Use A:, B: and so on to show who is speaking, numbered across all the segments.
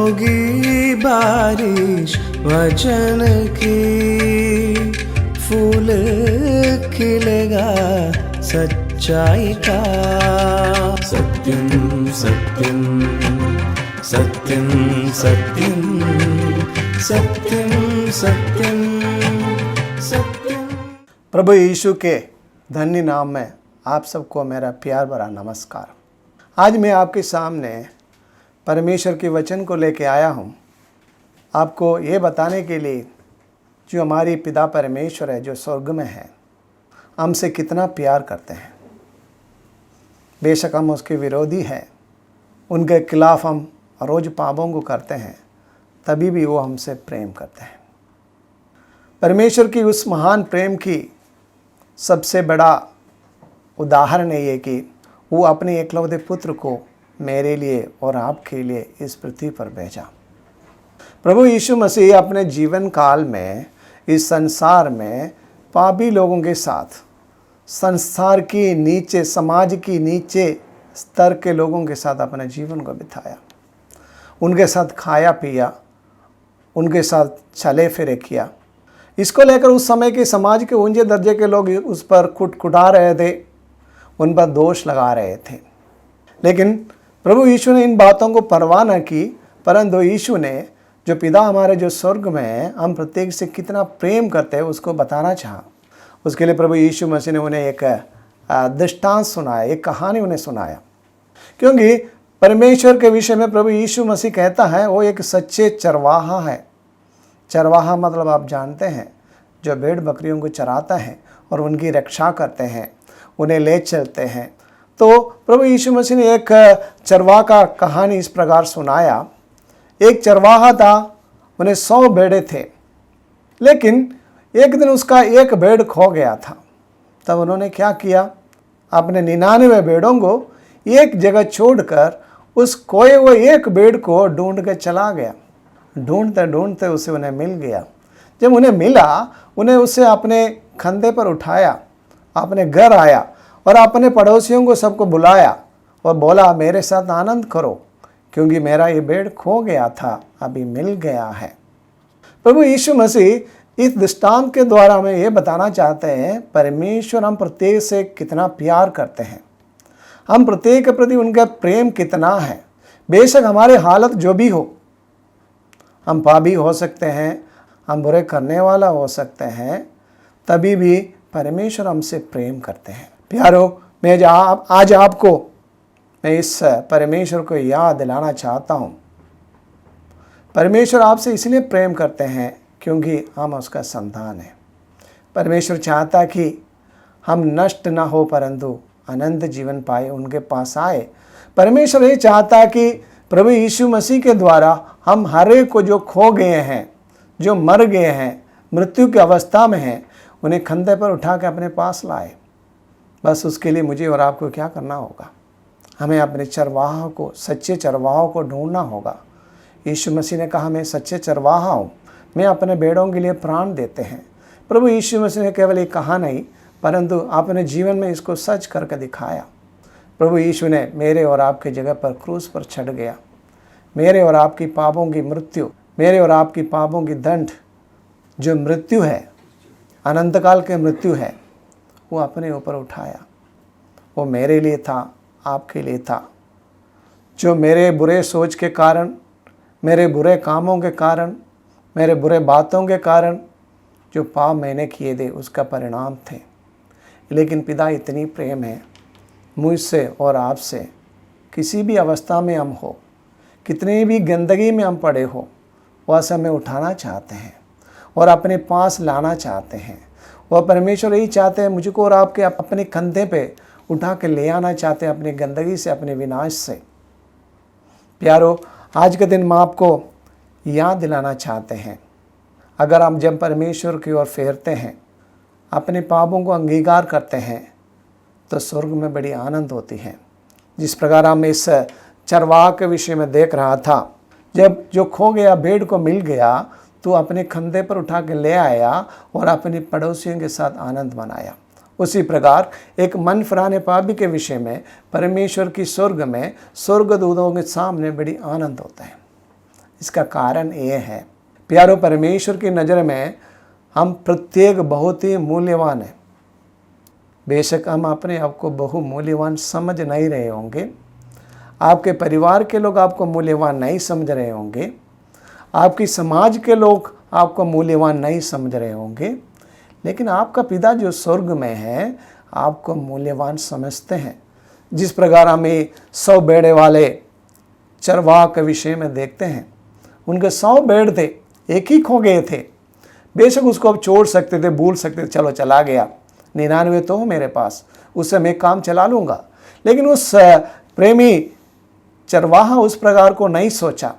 A: होगी बारिश वचन की, फूल खिलेगा सच्चाई का। सत्यम सत्यम सत्यम सत्यम सत्यम सत्यम सत्यम।
B: प्रभु यीशु के धन्य नाम में आप सबको मेरा प्यार भरा नमस्कार। आज मैं आपके सामने परमेश्वर के वचन को लेके आया हूँ, आपको ये बताने के लिए जो हमारी पिता परमेश्वर है जो स्वर्ग में है, हमसे कितना प्यार करते हैं। बेशक हम उसके विरोधी हैं, उनके खिलाफ हम रोज़ पापों को करते हैं, तभी भी वो हमसे प्रेम करते हैं। परमेश्वर की उस महान प्रेम की सबसे बड़ा उदाहरण है ये कि वो अपने एकलौते पुत्र को मेरे लिए और आपके लिए इस पृथ्वी पर भेजा। प्रभु यीशु मसीह अपने जीवन काल में इस संसार में पापी लोगों के साथ, संसार की नीचे, समाज की नीचे स्तर के लोगों के साथ अपने जीवन को बिताया। उनके साथ खाया पिया, उनके साथ चले फिरे किया। इसको लेकर उस समय के समाज के ऊंचे दर्जे के लोग उस पर कुटकुटा रहे थे, उन पर दोष लगा रहे थे। लेकिन प्रभु यीशु ने इन बातों को परवाह न की, परंतु यीशु ने जो पिता हमारे जो स्वर्ग में है, हम प्रत्येक से कितना प्रेम करते हैं उसको बताना चाहा। उसके लिए प्रभु यीशु मसीह ने उन्हें एक दृष्टांत सुनाया, एक कहानी उन्हें सुनाया। क्योंकि परमेश्वर के विषय में प्रभु यीशु मसीह कहता है वो एक सच्चे चरवाहा है। चरवाहा मतलब आप जानते हैं, जो भेड़ बकरियों को चराता है और उनकी रक्षा करते हैं, उन्हें ले चलते हैं। तो प्रभु यीशु मसीह ने एक चरवाहा का कहानी इस प्रकार सुनाया। एक चरवाहा था, उन्हें 100 भेड़ें थे, लेकिन एक दिन उसका एक भेड़ खो गया था। तब उन्होंने क्या किया, अपने 99 भेड़ों को एक जगह छोड़कर उस खोए हुए एक भेड़ को ढूंढ कर चला गया। ढूंढते ढूंढते उसे उन्हें मिल गया। जब उन्हें मिला, उन्हें उसे अपने कंधे पर उठाया, अपने घर आया और अपने पड़ोसियों को सबको बुलाया और बोला, मेरे साथ आनंद करो, क्योंकि मेरा ये भेड़ खो गया था, अभी मिल गया है। प्रभु यीशु मसीह इस दृष्टांत के द्वारा हमें ये बताना चाहते हैं, परमेश्वर हम प्रत्येक से कितना प्यार करते हैं, हम प्रत्येक के प्रति उनका प्रेम कितना है। बेशक हमारे हालत जो भी हो, हम पापी हो सकते हैं, हम बुरे करने वाला हो सकते हैं, तभी भी परमेश्वर हमसे प्रेम करते हैं। प्यारो, मैं आज आपको मैं इस परमेश्वर को याद दिलाना चाहता हूँ। परमेश्वर आपसे इसलिए प्रेम करते हैं क्योंकि हम उसका संतान हैं। परमेश्वर चाहता कि हम नष्ट ना हो परंतु अनंत जीवन पाए, उनके पास आए। परमेश्वर ये चाहता कि प्रभु यीशु मसीह के द्वारा हम हर एक को जो खो गए हैं, जो मर गए हैं, मृत्यु की अवस्था में हैं, उन्हें कंधे पर उठा के अपने पास लाए। बस उसके लिए मुझे और आपको क्या करना होगा, हमें अपने चरवाहा को, सच्चे चरवाहों को ढूंढना होगा। यीशु मसीह ने कहा, मैं सच्चे चरवाहा हूँ, मैं अपने भेड़ों के लिए प्राण देते हैं। प्रभु यीशु मसीह ने केवल ये कहा नहीं, परंतु अपने जीवन में इसको सच करके दिखाया। प्रभु यीशु ने मेरे और आपके जगह पर क्रूस पर चढ़ गया। मेरे और आपकी पापों की मृत्यु, मेरे और आपकी पापों की दंड, जो मृत्यु है, अनंतकाल की मृत्यु है, वो अपने ऊपर उठाया। वो मेरे लिए था, आपके लिए था। जो मेरे बुरे सोच के कारण, मेरे बुरे कामों के कारण, मेरे बुरे बातों के कारण जो पाप मैंने किए थे, उसका परिणाम थे। लेकिन पिता इतनी प्रेम है मुझसे और आपसे, किसी भी अवस्था में हम हो, कितनी भी गंदगी में हम पड़े हो, वह हमें उठाना चाहते हैं और अपने पास लाना चाहते हैं। वह परमेश्वर यही चाहते हैं, मुझको और आपके अपने कंधे पे उठा के ले आना चाहते हैं, अपनी गंदगी से, अपने विनाश से। प्यारो, आज के दिन हम आपको याद दिलाना चाहते हैं, अगर हम जब परमेश्वर की ओर फेरते हैं, अपने पापों को अंगीकार करते हैं, तो स्वर्ग में बड़ी आनंद होती है। जिस प्रकार हम इस चरवाहा के विषय में देख रहा था, जब जो खो गया भेड़ को मिल गया, तो अपने कंधे पर उठा के ले आया और अपने पड़ोसियों के साथ आनंद मनाया। उसी प्रकार एक मन फिराने पापी के विषय में परमेश्वर की स्वर्ग में स्वर्गदूतों के सामने बड़ी आनंद होता है। इसका कारण ये है, प्यारो, परमेश्वर की नज़र में हम प्रत्येक बहुत ही मूल्यवान है। बेशक हम अपने आप को बहुमूल्यवान समझ नहीं रहे होंगे, आपके परिवार के लोग आपको मूल्यवान नहीं समझ रहे होंगे, आपकी समाज के लोग आपको मूल्यवान नहीं समझ रहे होंगे, लेकिन आपका पिता जो स्वर्ग में है आपको मूल्यवान समझते हैं। जिस प्रकार हमें 100 भेड़े वाले चरवाह के विषय में देखते हैं, उनके 100 भेड़ थे, एक ही खो गए थे। बेशक उसको अब छोड़ सकते थे, भूल सकते थे, चलो चला गया, 99 तो हो मेरे पास, उससे मैं काम चला लूँगा। लेकिन उस प्रेमी चरवाहा उस प्रकार को नहीं सोचा।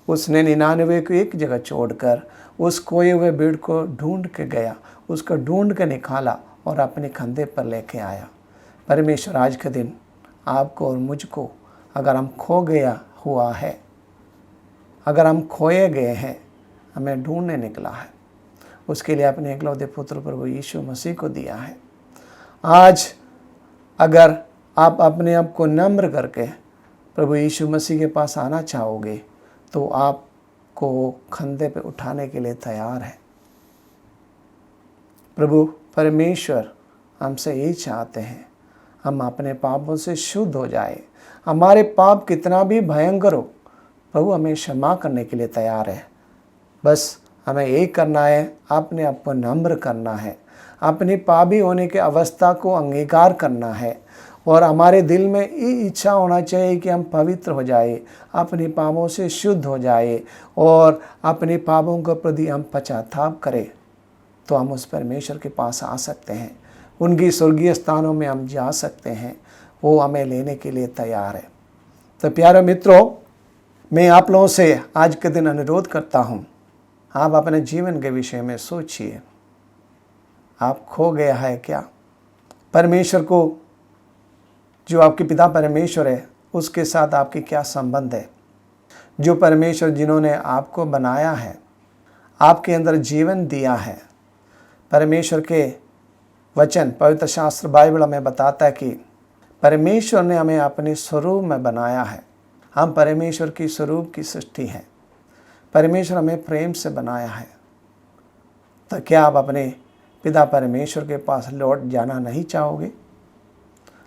B: उसने 99 को एक जगह छोड़कर उस खोए हुए भेड़ को ढूंढ के गया, उसको ढूंढ के निकाला और अपने कंधे पर लेके आया। परमेश्वर आज के दिन आपको और मुझको, अगर हम खो गया हुआ है, अगर हम खोए गए हैं, हमें ढूंढने निकला है, उसके लिए अपने एकलौते पुत्र प्रभु यीशु मसीह को दिया है। आज अगर आप अपने आप को नम्र करके प्रभु यीशु मसीह के पास आना चाहोगे तो आपको कंधे पे उठाने के लिए तैयार है। प्रभु परमेश्वर हमसे यही चाहते हैं, हम अपने पापों से शुद्ध हो जाए। हमारे पाप कितना भी भयंकर हो, प्रभु हमें क्षमा करने के लिए तैयार है। बस हमें यही करना है, अपने आप को नम्र करना है, अपनी पापी होने की अवस्था को अंगीकार करना है और हमारे दिल में ये इच्छा होना चाहिए कि हम पवित्र हो जाए, अपने पापों से शुद्ध हो जाए और अपने पापों के प्रति हम पश्चाताप करें, तो हम उस परमेश्वर के पास आ सकते हैं, उनकी स्वर्गीय स्थानों में हम जा सकते हैं। वो हमें लेने के लिए तैयार है। तो प्यारे मित्रों, मैं आप लोगों से आज के दिन अनुरोध करता हूँ, आप अपने जीवन के विषय में सोचिए। आप खो गया है क्या? परमेश्वर को, जो आपके पिता परमेश्वर है, उसके साथ आपकी क्या संबंध है? जो परमेश्वर जिन्होंने आपको बनाया है, आपके अंदर जीवन दिया है, परमेश्वर के वचन, पवित्र शास्त्र बाइबल हमें बताता है कि परमेश्वर ने हमें अपने स्वरूप में बनाया है। हम परमेश्वर की स्वरूप की सृष्टि हैं। परमेश्वर हमें प्रेम से बनाया है। तो क्या आप अपने पिता परमेश्वर के पास लौट जाना नहीं चाहोगे?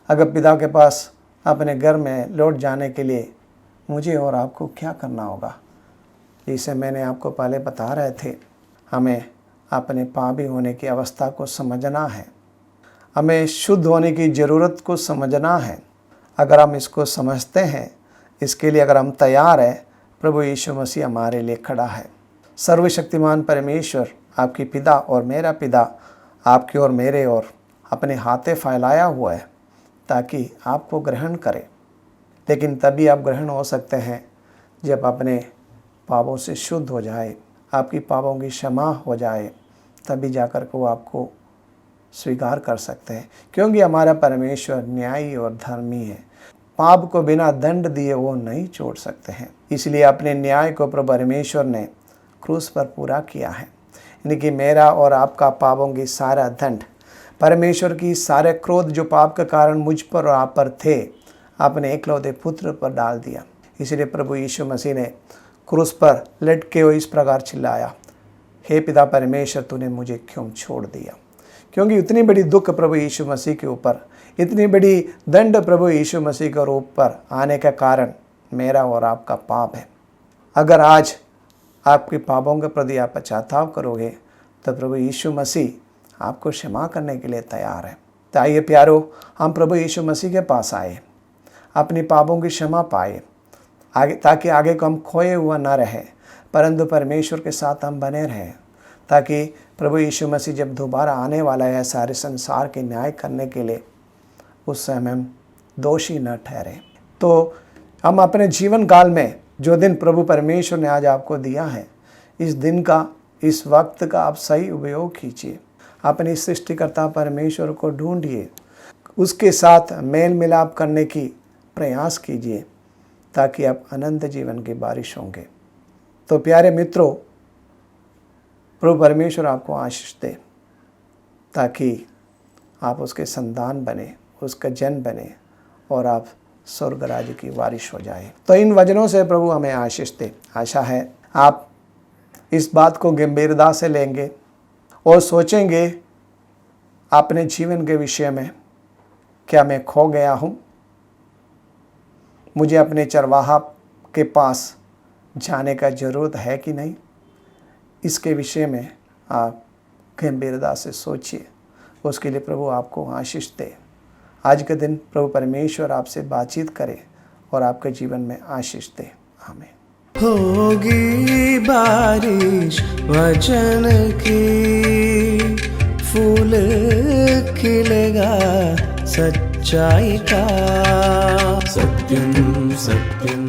B: अगर पिता के पास अपने घर में लौट जाने के लिए मुझे और आपको क्या करना होगा? जिसे मैंने आपको पहले बता रहे थे, हमें अपने पापी होने की अवस्था को समझना है, हमें शुद्ध होने की ज़रूरत को समझना है। अगर हम इसको समझते हैं, इसके लिए अगर हम तैयार हैं, प्रभु यीशु मसीह हमारे लिए खड़ा है। सर्वशक्तिमान परमेश्वर, आपकी पिता और मेरा पिता आपके और मेरे और अपने हाथे फैलाया हुआ है ताकि आपको ग्रहण करे। लेकिन तभी आप ग्रहण हो सकते हैं जब अपने पापों से शुद्ध हो जाए, आपकी पापों की क्षमा हो जाए, तभी जाकर को आपको स्वीकार कर सकते हैं। क्योंकि हमारा परमेश्वर न्यायी और धर्मी है। पाप को बिना दंड दिए वो नहीं छोड़ सकते हैं। इसलिए अपने न्याय को प्रभु परमेश्वर ने क्रूस पर पूरा किया है। यानी कि मेरा और आपका पापों की सारा दंड, परमेश्वर की सारे क्रोध जो पाप के कारण मुझ पर और आप पर थे, अपने एकलौते पुत्र पर डाल दिया। इसलिए प्रभु यीशु मसीह ने क्रूस पर लटके हुए इस प्रकार चिल्लाया, हे पिता परमेश्वर, तूने मुझे क्यों छोड़ दिया? क्योंकि इतनी बड़ी दुख प्रभु यीशु मसीह के ऊपर, इतनी बड़ी दंड प्रभु यीशु मसीह के ऊपर आने का कारण मेरा और आपका पाप है। अगर आज आपके पापों के प्रति आप पश्चाताप करोगे तो प्रभु यीशु मसीह आपको क्षमा करने के लिए तैयार है। तो आइए प्यारो, हम प्रभु यीशु मसीह के पास आए, अपनी पापों की क्षमा पाए, ताकि आगे को हम खोए हुआ न रहे, परंतु परमेश्वर के साथ हम बने रहें, ताकि प्रभु यीशु मसीह जब दोबारा आने वाला है सारे संसार के न्याय करने के लिए, उस समय हम दोषी न ठहरे। तो हम अपने जीवन काल में जो दिन प्रभु परमेश्वर ने आज आपको दिया है, इस दिन का, इस वक्त का आप सही उपयोग कीजिए। अपनी सृष्टिकर्ता परमेश्वर को ढूंढिए, उसके साथ मेल मिलाप करने की प्रयास कीजिए, ताकि आप अनंत जीवन की बारिश होंगे। तो प्यारे मित्रों, प्रभु परमेश्वर आपको आशीष दे, ताकि आप उसके संतान बने, उसका जन बने और आप स्वर्ग राज्य की वारिश हो जाए। तो इन वचनों से प्रभु हमें आशीष दे। आशा है आप इस बात को गंभीरता से लेंगे और सोचेंगे अपने जीवन के विषय में, क्या मैं खो गया हूँ? मुझे अपने चरवाहा के पास जाने का ज़रूरत है कि नहीं? इसके विषय में आप गंभीरता से सोचिए। उसके लिए प्रभु आपको आशीष दे। आज के दिन प्रभु परमेश्वर आपसे बातचीत करे और आपके जीवन में आशीष दे। आमीन।
A: होगी बारिश वचन की, फूल खिलेगा सच्चाई का। सत्यम सत्यम